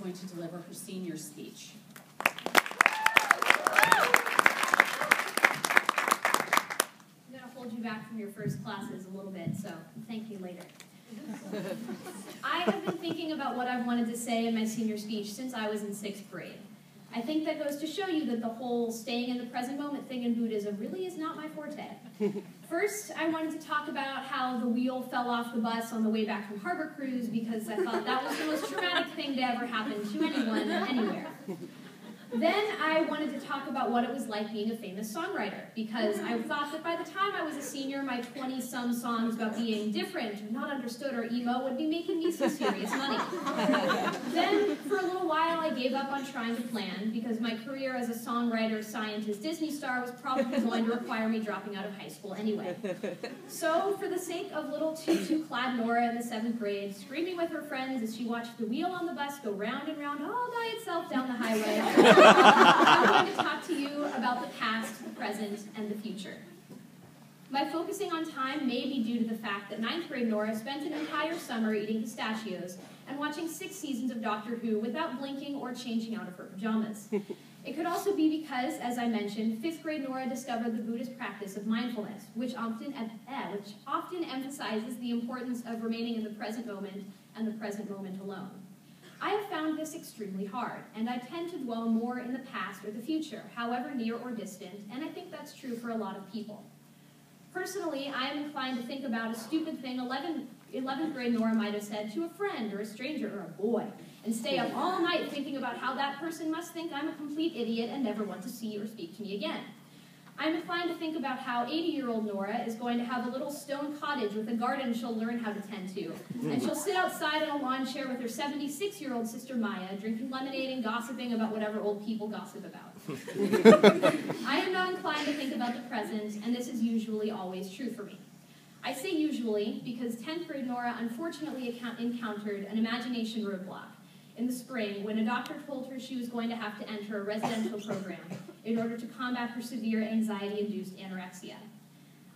going to deliver her senior speech. I'm going to hold you back from your first classes a little bit, so thank you later. I have been thinking about what I've wanted to say in my senior speech since I was in 6th grade. I think that goes to show you that the whole staying in the present moment thing in Buddhism really is not my forte. First, I wanted to talk about how the wheel fell off the bus on the way back from Harbor Cruise because I thought that was the most traumatic thing to ever happen to anyone, anywhere. Then I wanted to talk about what it was like being a famous songwriter, because I thought that by the time I was a senior, my 20-some songs about being different, or not understood, or emo would be making me some serious money. Then, for a little while, I gave up on trying to plan, because my career as a songwriter, scientist, Disney star was probably going to require me dropping out of high school anyway. So, for the sake of little tutu-clad Nora in the 7th grade, screaming with her friends as she watched the wheel on the bus go round and round all by itself down the highway, I'm going to talk to you about the past, the present, and the future. My focusing on time may be due to the fact that 9th grade Nora spent an entire summer eating pistachios and watching 6 seasons of Doctor Who without blinking or changing out of her pajamas. It could also be because, as I mentioned, 5th grade Nora discovered the Buddhist practice of mindfulness, which often emphasizes the importance of remaining in the present moment and the present moment alone. I have found this extremely hard, and I tend to dwell more in the past or the future, however near or distant, and I think that's true for a lot of people. Personally, I am inclined to think about a stupid thing 11th grade Nora might have said to a friend or a stranger or a boy, and stay up all night thinking about how that person must think I'm a complete idiot and never want to see or speak to me again. I'm inclined to think about how 80-year-old Nora is going to have a little stone cottage with a garden she'll learn how to tend to, and she'll sit outside in a lawn chair with her 76-year-old sister Maya, drinking lemonade and gossiping about whatever old people gossip about. I am not inclined to think about the present, and this is usually always true for me. I say usually because 10th grade Nora unfortunately encountered an imagination roadblock in the spring when a doctor told her she was going to have to enter a residential program in order to combat her severe anxiety-induced anorexia.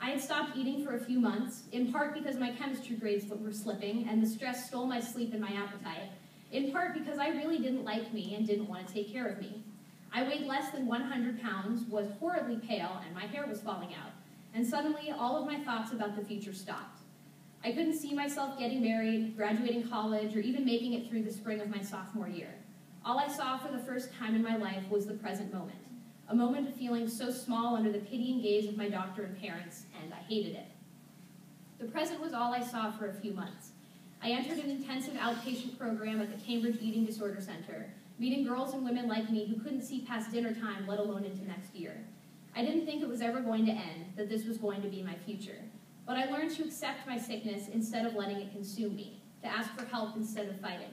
I had stopped eating for a few months, in part because my chemistry grades were slipping and the stress stole my sleep and my appetite, in part because I really didn't like me and didn't want to take care of me. I weighed less than 100 pounds, was horribly pale, and my hair was falling out, and suddenly all of my thoughts about the future stopped. I couldn't see myself getting married, graduating college, or even making it through the spring of my sophomore year. All I saw for the first time in my life was the present moment, a moment of feeling so small under the pitying gaze of my doctor and parents, and I hated it. The present was all I saw for a few months. I entered an intensive outpatient program at the Cambridge Eating Disorder Center, meeting girls and women like me who couldn't see past dinner time, let alone into next year. I didn't think it was ever going to end, that this was going to be my future. But I learned to accept my sickness instead of letting it consume me, to ask for help instead of fighting.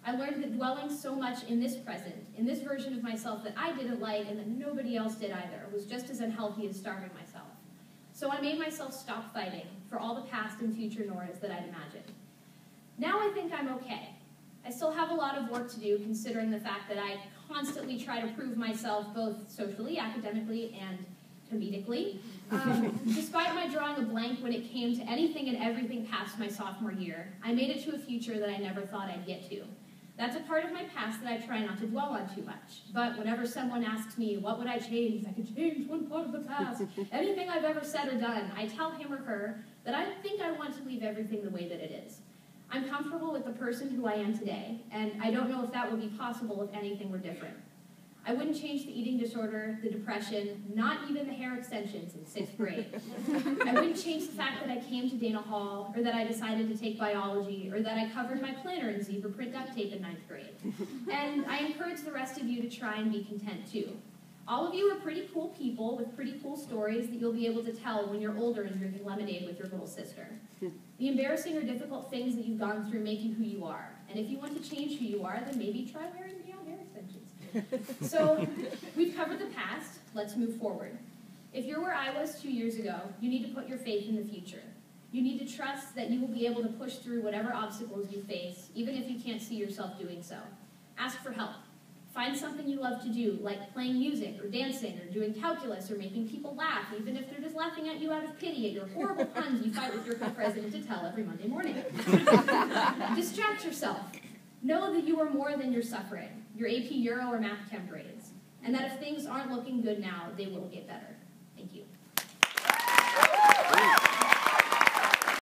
I learned that dwelling so much in this present, in this version of myself that I didn't like and that nobody else did either, was just as unhealthy as starving myself. So I made myself stop fighting for all the past and future Noras that I'd imagined. Now I think I'm okay. I still have a lot of work to do, considering the fact that I constantly try to prove myself both socially, academically, and comedically. Despite my drawing a blank when it came to anything and everything past my sophomore year, I made it to a future that I never thought I'd get to. That's a part of my past that I try not to dwell on too much. But whenever someone asks me, what would I change? I could change one part of the past. Anything I've ever said or done, I tell him or her that I think I want to leave everything the way that it is. I'm comfortable with the person who I am today, and I don't know if that would be possible if anything were different. I wouldn't change the eating disorder, the depression, not even the hair extensions in 6th grade. I wouldn't change the fact that I came to Dana Hall, or that I decided to take biology, or that I covered my planner in zebra print duct tape in 9th grade. And I encourage the rest of you to try and be content too. All of you are pretty cool people with pretty cool stories that you'll be able to tell when you're older and drinking lemonade with your little sister. The embarrassing or difficult things that you've gone through make you who you are. And if you want to change who you are, then maybe try wearing hair extensions. So, we've covered the past. Let's move forward. If you're where I was 2 years ago, you need to put your faith in the future. You need to trust that you will be able to push through whatever obstacles you face, even if you can't see yourself doing so. Ask for help. Find something you love to do, like playing music, or dancing, or doing calculus, or making people laugh, even if they're just laughing at you out of pity at your horrible puns you fight with your co-president to tell every Monday morning. Distract yourself. Know that you are more than your suffering, your AP Euro or Math Chem grades, and that if things aren't looking good now, they will get better. Thank you.